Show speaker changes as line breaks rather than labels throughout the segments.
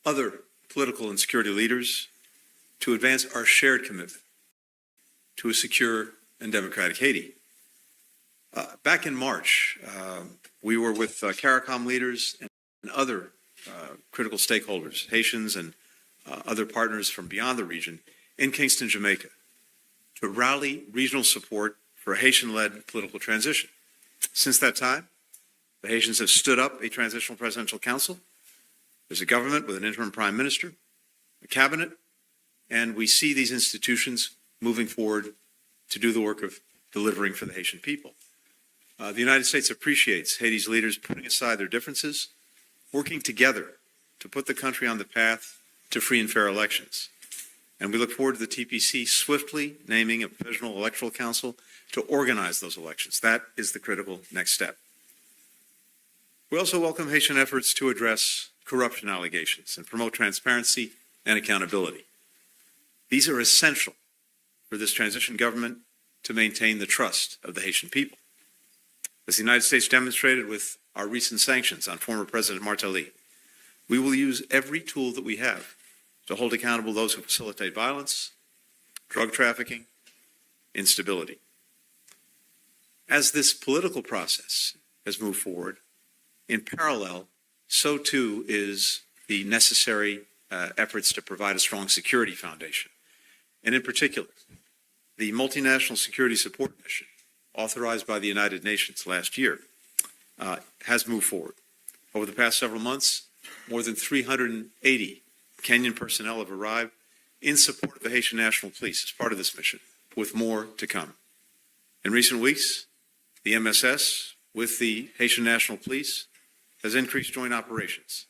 other political and security leaders to advance our shared commitment to a secure and democratic Haiti. Back in March, we were with CARICOM leaders and other critical stakeholders, Haitians and other partners from beyond the region, in Kingston, Jamaica, to rally regional support for a Haitian-led political transition. Since that time, the Haitians have stood up a transitional presidential council. There's a government with an interim prime minister, a cabinet, and we see these institutions moving forward to do the work of delivering for the Haitian people. The United States appreciates Haiti's leaders putting aside their differences, working together to put the country on the path to free and fair elections. And we look forward to the TPC swiftly naming a provisional electoral council to organize those elections. That is the critical next step. We also welcome Haitian efforts to address corruption allegations and promote transparency and accountability. These are essential for this transition government to maintain the trust of the Haitian people. As the United States demonstrated with our recent sanctions on former President Martelly, we will use every tool that we have to hold accountable those who facilitate violence, drug trafficking, instability. As this political process has moved forward, in parallel, so too is the necessary efforts to provide a strong security foundation. And in particular, the multinational security support mission, authorized by the United Nations last year, has moved forward. Over the past several months, more than 380 Kenyan personnel have arrived in support of the Haitian National Police as part of this mission, with more to come. In recent weeks, the MSS with the Haitian National Police has increased joint operations,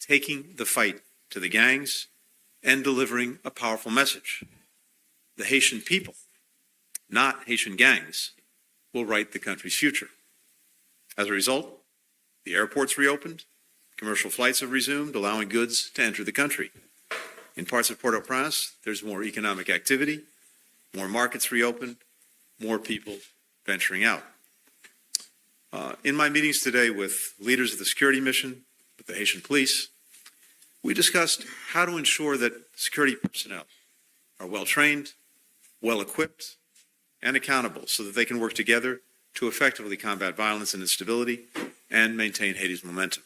taking the fight to the gangs and delivering a powerful message. The Haitian people, not Haitian gangs, will write the country's future. As a result, the airports reopened, commercial flights have resumed, allowing goods to enter the country. In parts of Port-au-Prince, there's more economic activity, more markets reopened, more people venturing out. In my meetings today with leaders of the security mission, with the Haitian police, we discussed how to ensure that security personnel are well-trained, well-equipped, and accountable so that they can work together to effectively combat violence and instability and maintain Haiti's momentum.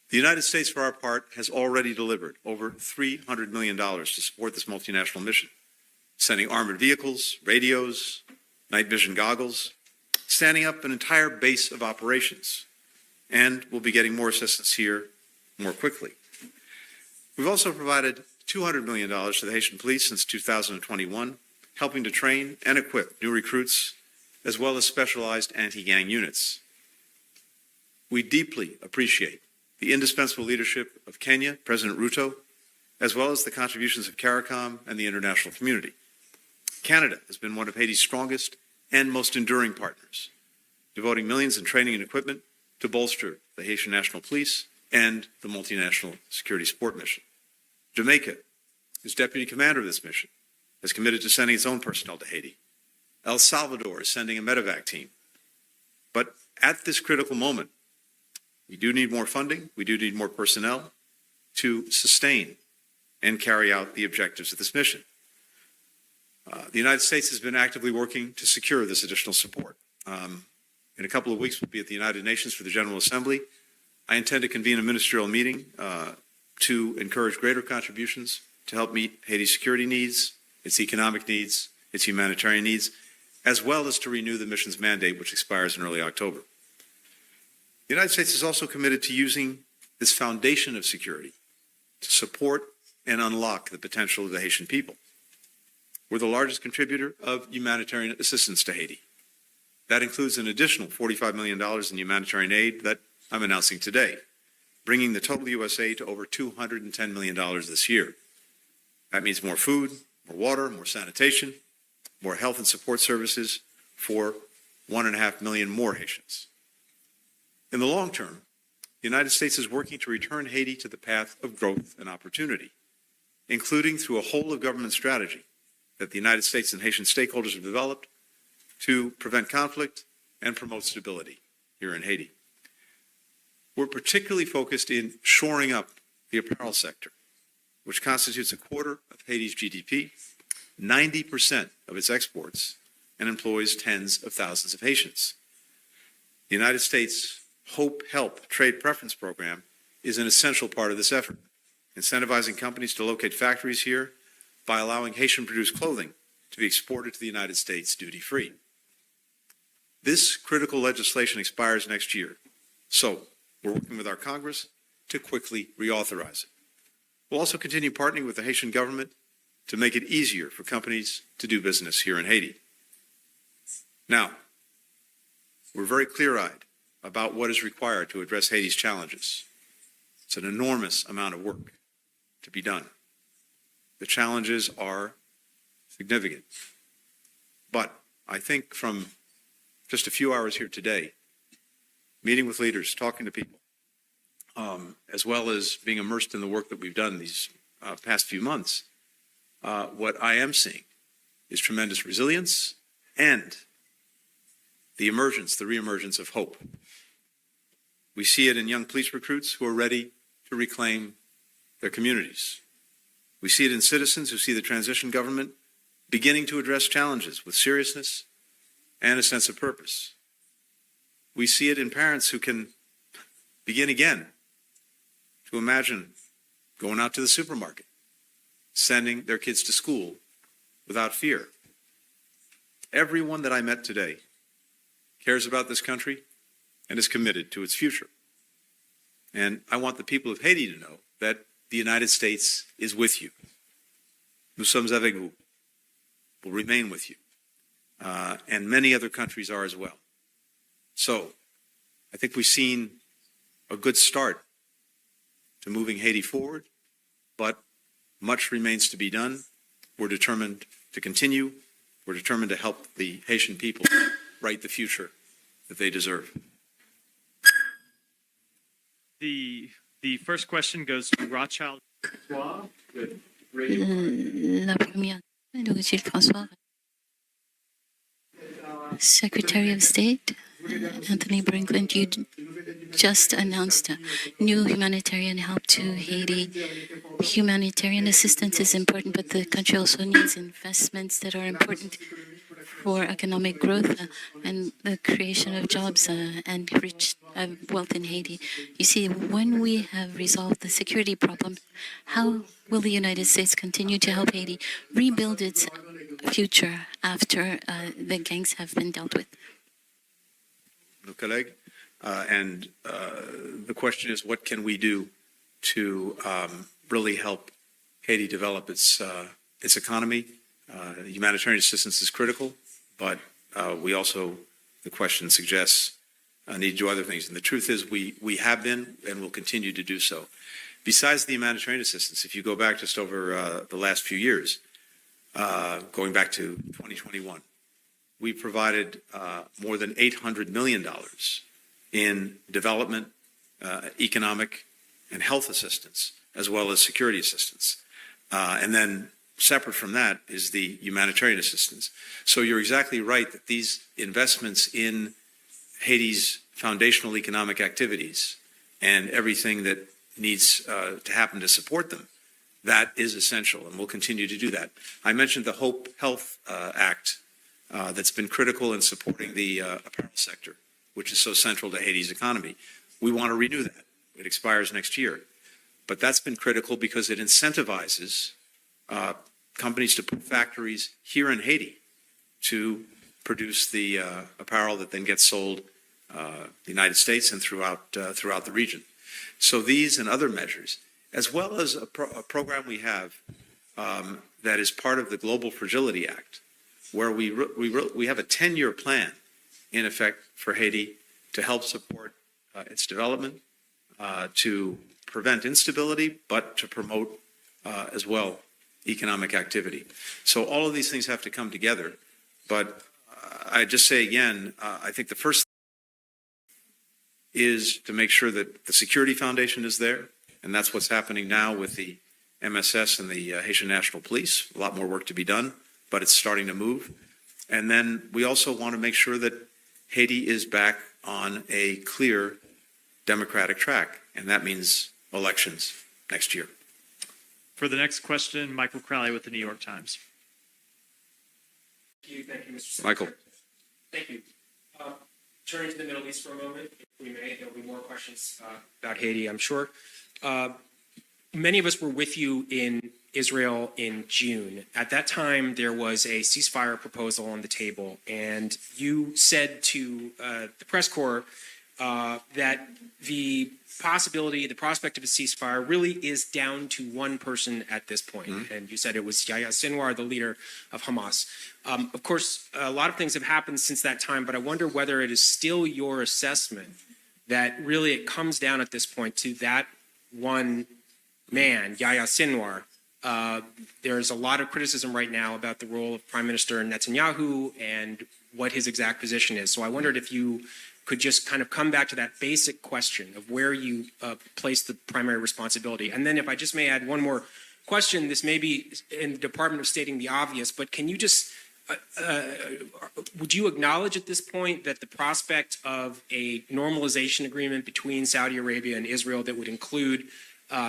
The United States, for our part, has already delivered over $300 million to support this multinational mission, sending armored vehicles, radios, night vision goggles, standing up an entire base of operations, and we'll be getting more assistance here more quickly. We've also provided $200 million to the Haitian police since 2021, helping to train and equip new recruits, as well as specialized anti-gang units. We deeply appreciate the indispensable leadership of Kenya, President Ruto, as well as the contributions of CARICOM and the international community. Canada has been one of Haiti's strongest and most enduring partners, devoting millions in training and equipment to bolster the Haitian National Police and the multinational security support mission. Jamaica, as deputy commander of this mission, has committed to sending its own personnel to Haiti. El Salvador is sending a medevac team. But at this critical moment, we do need more funding, we do need more personnel to sustain and carry out the objectives of this mission. The United States has been actively working to secure this additional support. In a couple of weeks, we'll be at the United Nations for the General Assembly. I intend to convene a ministerial meeting to encourage greater contributions to help meet Haiti's security needs, its economic needs, its humanitarian needs, as well as to renew the mission's mandate, which expires in early October. The United States is also committed to using this foundation of security to support and unlock the potential of the Haitian people. We're the largest contributor of humanitarian assistance to Haiti. That includes an additional $45 million in humanitarian aid that I'm announcing today, bringing the total U.S. aid to over $210 million this year. That means more food, more water, more sanitation, more health and support services for 1.5 million more Haitians. In the long term, the United States is working to return Haiti to the path of growth and opportunity, including through a whole-of-government strategy that the United States and Haitian stakeholders have developed to prevent conflict and promote stability here in Haiti. We're particularly focused in shoring up the apparel sector, which constitutes a quarter of Haiti's GDP, 90% of its exports, and employs tens of thousands of Haitians. The United States Hope Help Trade Preference Program is an essential part of this effort, incentivizing companies to locate factories here by allowing Haitian-produced clothing to be exported to the United States duty-free. This critical legislation expires next year, so we're working with our Congress to quickly reauthorize it. We'll also continue partnering with the Haitian government to make it easier for companies to do business here in Haiti. Now, we're very clear-eyed about what is required to address Haiti's challenges. It's an enormous amount of work to be done. The challenges are significant. But I think from just a few hours here today, meeting with leaders, talking to people, as well as being immersed in the work that we've done these past few months, what I am seeing is tremendous resilience and the reemergence of hope. We see it in young police recruits who are ready to reclaim their communities. We see it in citizens who see the transition government beginning to address challenges with seriousness and a sense of purpose. We see it in parents who can begin again to imagine going out to the supermarket, sending their kids to school without fear. Everyone that I met today cares about this country and is committed to its future. And I want the people of Haiti to know that the United States is with you. Nous sommes avec vous. We'll remain with you. And many other countries are as well. So I think we've seen a good start to moving Haiti forward, but much remains to be done. We're determined to continue. We're determined to help the Haitian people write the future that they deserve.
The first question goes to Rothschild.
La première, Rothschild François. Secretary of State, Antony Blinken, you just announced new humanitarian help to Haiti. Humanitarian assistance is important, but the country also needs investments that are important for economic growth and the creation of jobs and rich wealth in Haiti. You see, when we have resolved the security problem, how will the United States continue to help Haiti rebuild its future after the gangs have been dealt with?
Colleague, and the question is, what can we do to really help Haiti develop its economy? Humanitarian assistance is critical, but we also, the question suggests, need to do other things. And the truth is we have been and will continue to do so. Besides the humanitarian assistance, if you go back just over the last few years, going back to 2021, we provided more than $800 million in development, economic, and health assistance, as well as security assistance. And then separate from that is the humanitarian assistance. So you're exactly right that these investments in Haiti's foundational economic activities and everything that needs to happen to support them, that is essential, and we'll continue to do that. I mentioned the Hope Health Act that's been critical in supporting the apparel sector, which is so central to Haiti's economy. We want to renew that. It expires next year. But that's been critical because it incentivizes companies to put factories here in Haiti to produce the apparel that then gets sold the United States and throughout the region. So these and other measures, as well as a program we have that is part of the Global Fragility Act, where we have a 10-year plan in effect for Haiti to help support its development, to prevent instability, but to promote as well economic activity. So all of these things have to come together. But I just say again, I think the first is to make sure that the security foundation is there, and that's what's happening now with the MSS and the Haitian National Police. A lot more work to be done, but it's starting to move. And then we also want to make sure that Haiti is back on a clear democratic track, and that means elections next year.
For the next question, Michael Crowley with the New York Times.
Thank you, Mr. Secretary.
Michael.
Thank you. Turning to the Middle East for a moment, if we may, there will be more questions about Haiti, I'm sure. Many of us were with you in Israel in June. At that time, there was a ceasefire proposal on the table, and you said to the press corps that the prospect of a ceasefire really is down to one person at this point. Mm-hmm. And you said it was Yahya Sinwar, the leader of Hamas. Of course, a lot of things have happened since that time, but I wonder whether it is still your assessment that really it comes down at this point to that one man, Yahya Sinwar. There's a lot of criticism right now about the role of Prime Minister Netanyahu and what his exact position is. So I wondered if you could just kind of come back to that basic question of where you place the primary responsibility. And then if I just may add one more question, this may be in the Department of stating the obvious, but can you just, would you acknowledge at this point that the prospect of a normalization agreement between Saudi Arabia and Israel that would include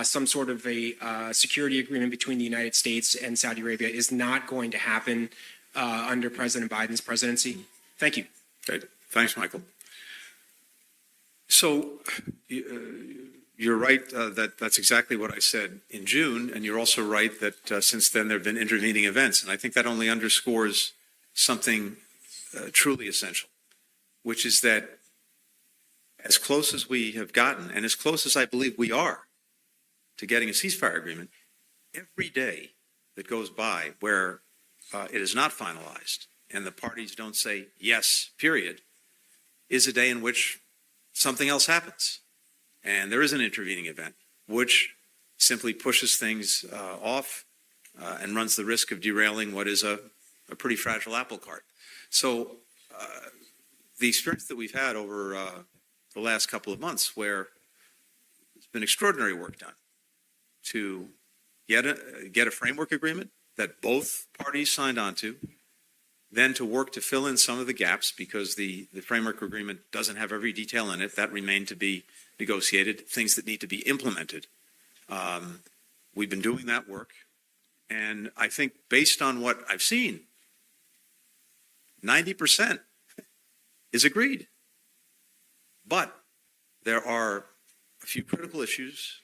some sort of a security agreement between the United States and Saudi Arabia is not going to happen under President Biden's presidency? Thank you.
Great. Thanks, Michael. So you're right that's exactly what I said in June, and you're also right that since then there have been intervening events, and I think that only underscores something truly essential, which is that as close as we have gotten, and as close as I believe we are to getting a ceasefire agreement, every day that goes by where it is not finalized and the parties don't say yes, period, is a day in which something else happens. And there is an intervening event, which simply pushes things off and runs the risk of derailing what is a pretty fragile apple cart. So the experience that we've had over the last couple of months, where there's been extraordinary work done to get a framework agreement that both parties signed on to, then to work to fill in some of the gaps because the framework agreement doesn't have every detail in it. That remain to be negotiated, things that need to be implemented. We've been doing that work. And I think based on what I've seen, 90% is agreed. But there are a few critical issues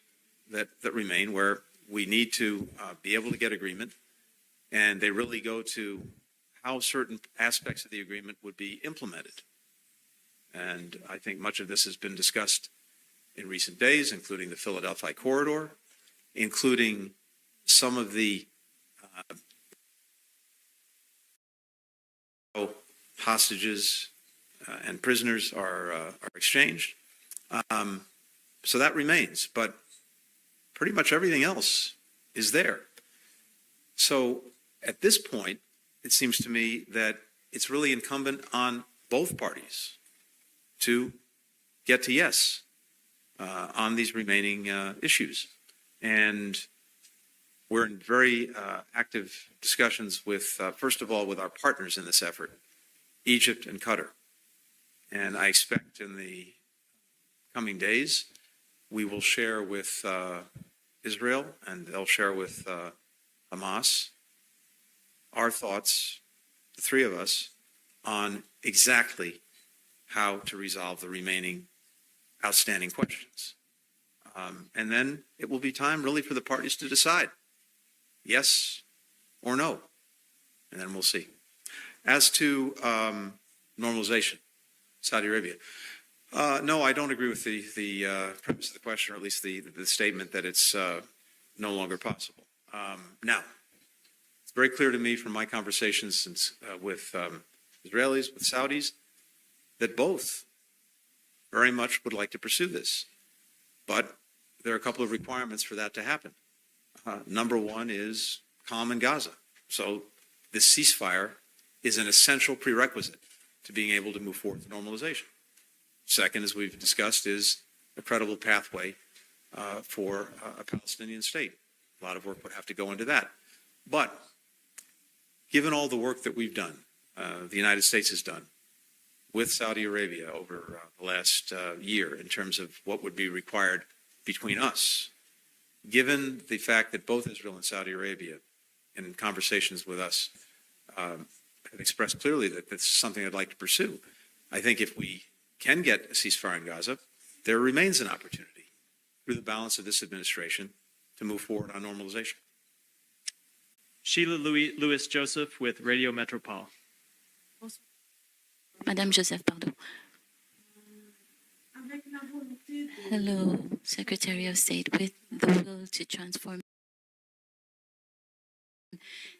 that remain where we need to be able to get agreement. And they really go to how certain aspects of the agreement would be implemented. And I think much of this has been discussed in recent days, including the Philadelphia corridor, including some of the hostages and prisoners are exchanged. So that remains, but pretty much everything else is there. So at this point, it seems to me that it's really incumbent on both parties to get to yes on these remaining issues. And we're in very active discussions with, first of all, with our partners in this effort, Egypt and Qatar. And I expect in the coming days, we will share with Israel, and they'll share with Hamas, our thoughts, the three of us, on exactly how to resolve the remaining outstanding questions. And then it will be time really for the parties to decide, yes or no, and then we'll see. As to normalization, Saudi Arabia, no, I don't agree with the premise of the question, or at least the statement that it's no longer possible. Now, it's very clear to me from my conversations with Israelis, with Saudis, that both very much would like to pursue this. But there are a couple of requirements for that to happen. Number one is calm in Gaza. So this ceasefire is an essential prerequisite to being able to move forward with normalization. Second, as we've discussed, is a credible pathway for a Palestinian state. A lot of work would have to go into that. But given all the work that we've done, the United States has done with Saudi Arabia over the last year in terms of what would be required between us given the fact that both Israel and Saudi Arabia, in conversations with us, have expressed clearly that this is something I'd like to pursue, I think if we can get a ceasefire in Gaza, there remains an opportunity through the balance of this administration to move forward on normalization.
Sheila Lewis Joseph with Radio Metropole.
Madame Joseph, pardon. Hello, Secretary of State. With the will to transform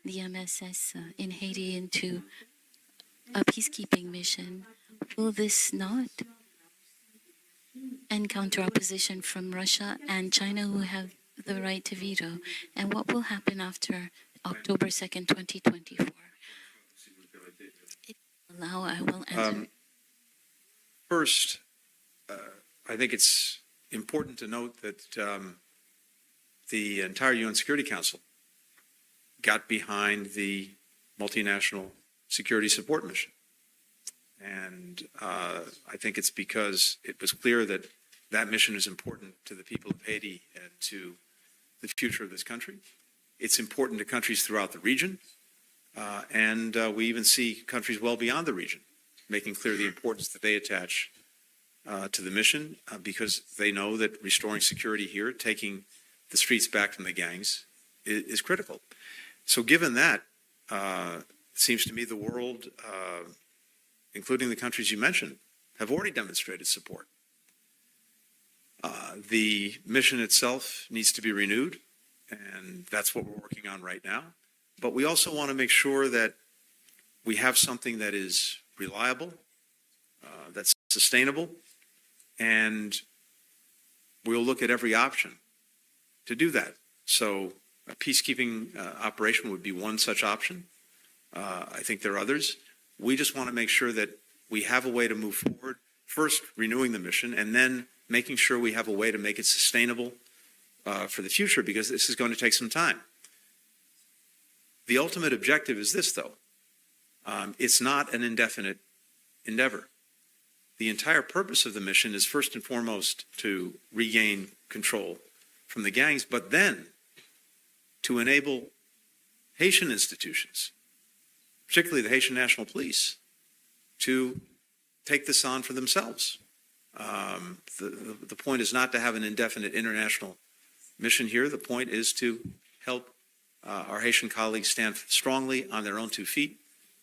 the MSS in Haiti into a peacekeeping mission, will this not encounter opposition from Russia and China, who have the right to veto? And what will happen after October 2nd, 2024? I will answer.
First, I think it's important to note that the entire UN Security Council got behind the multinational security support mission. And I think it's because it was clear that that mission is important to the people of Haiti and to the future of this country. It's important to countries throughout the region. And we even see countries well beyond the region making clear the importance that they attach to the mission because they know that restoring security here, taking the streets back from the gangs, is critical. So given that, it seems to me the world, including the countries you mentioned, have already demonstrated support. The mission itself needs to be renewed, and that's what we're working on right now. But we also want to make sure that we have something that is reliable, that's sustainable, and we'll look at every option to do that. So a peacekeeping operation would be one such option. I think there are others. We just want to make sure that we have a way to move forward, first renewing the mission, and then making sure we have a way to make it sustainable for the future, because this is going to take some time. The ultimate objective is this, though. It's not an indefinite endeavor. The entire purpose of the mission is first and foremost to regain control from the gangs, but then to enable Haitian institutions, particularly the Haitian National Police, to take this on for themselves. The point is not to have an indefinite international mission here. The point is to help our Haitian colleagues stand strongly on their own 2 feet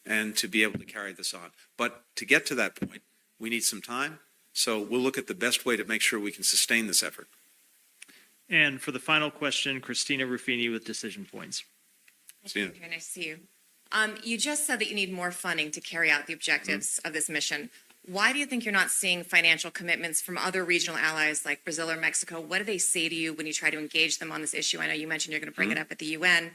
and to be able to carry this on. But to get to that point, we need some time. So we'll look at the best way to make sure we can sustain this effort.
And for the final question, Christina Ruffini with Decision Points.
Christina.
Very nice to see you. You just said that you need more funding to carry out the objectives of this mission. Why do you think you're not seeing financial commitments from other regional allies like Brazil or Mexico? What do they say to you when you try to engage them on this issue? I know you mentioned you're going to bring it up at the UN.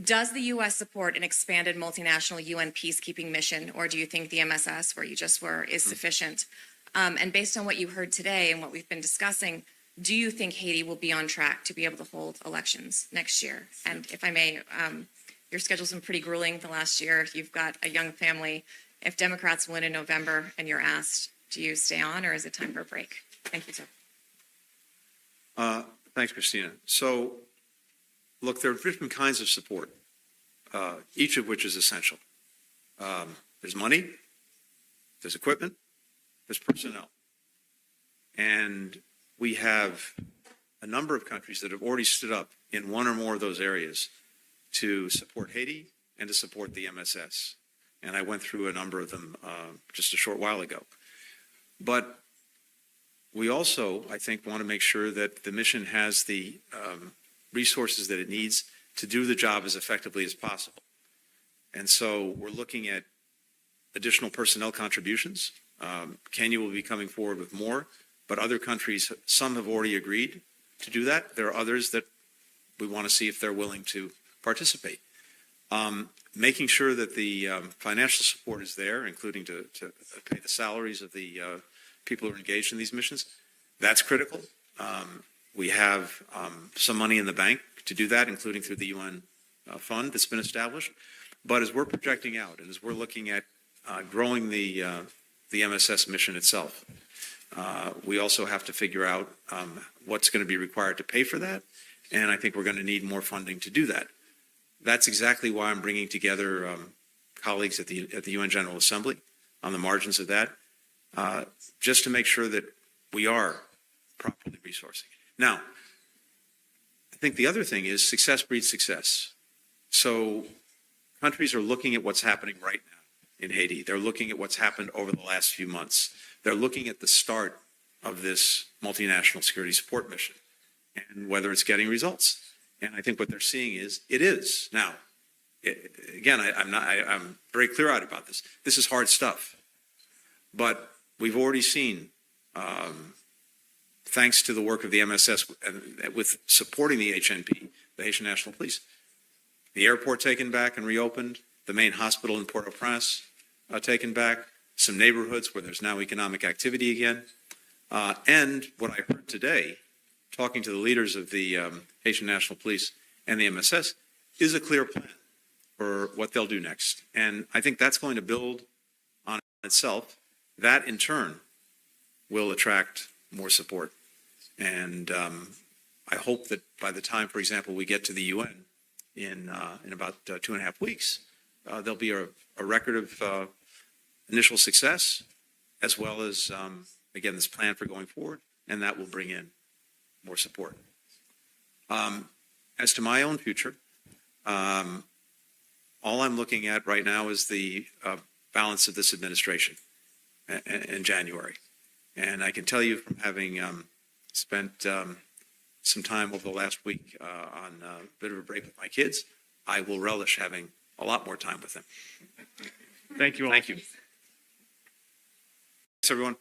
Does the U.S. support an expanded multinational UN peacekeeping mission, or do you think the MSS, where you just were, is sufficient? And based on what you heard today and what we've been discussing, do you think Haiti will be on track to be able to hold elections next year? And if I may, your schedule's been pretty grueling the last year. You've got a young family. If Democrats win in November and you're asked, do you stay on or is it time for a break? Thank you, sir.
Thanks, Christina. So, look, there are different kinds of support, each of which is essential. There's money, there's equipment, there's personnel. And we have a number of countries that have already stood up in one or more of those areas to support Haiti and to support the MSS. And I went through a number of them just a short while ago. But we also, I think, want to make sure that the mission has the resources that it needs to do the job as effectively as possible. And so we're looking at additional personnel contributions. Kenya will be coming forward with more, but other countries, some have already agreed to do that. There are others that we want to see if they're willing to participate. Making sure that the financial support is there, including to pay the salaries of the people who are engaged in these missions, that's critical. We have some money in the bank to do that, including through the UN fund that's been established. But as we're projecting out and as we're looking at growing the MSS mission itself, we also have to figure out what's going to be required to pay for that And I think we're going to need more funding to do that. That's exactly why I'm bringing together colleagues at the UN General Assembly on the margins of that, just to make sure that we are properly resourcing. Now, I think the other thing is success breeds success. So countries are looking at what's happening right now in Haiti. They're looking at what's happened over the last few months. They're looking at the start of this multinational security support mission and whether it's getting results. And I think what they're seeing is it is. Now, again, I'm very clear-eyed about this. This is hard stuff. But we've already seen, thanks to the work of the MSS and with supporting the HNP, the Haitian National Police, the airport taken back and reopened, the main hospital in Port-au-Prince taken back, some neighborhoods where there's now economic activity again. And what I heard today, talking to the leaders of the Haitian National Police and the MSS, is a clear plan for what they'll do next. And I think that's going to build on itself. That, in turn, will attract more support. And I hope that by the time, for example, we get to the UN in about 2.5 weeks, there'll be a record of initial success, as well as, again, this plan for going forward, and that will bring in more support. As to my own future, all I'm looking at right now is the balance of this administration in January. And I can tell you from having spent some time over the last week on a bit of a break with my kids, I will relish having a lot more time with them.
Thank you all.
Thank you. Thanks, everyone.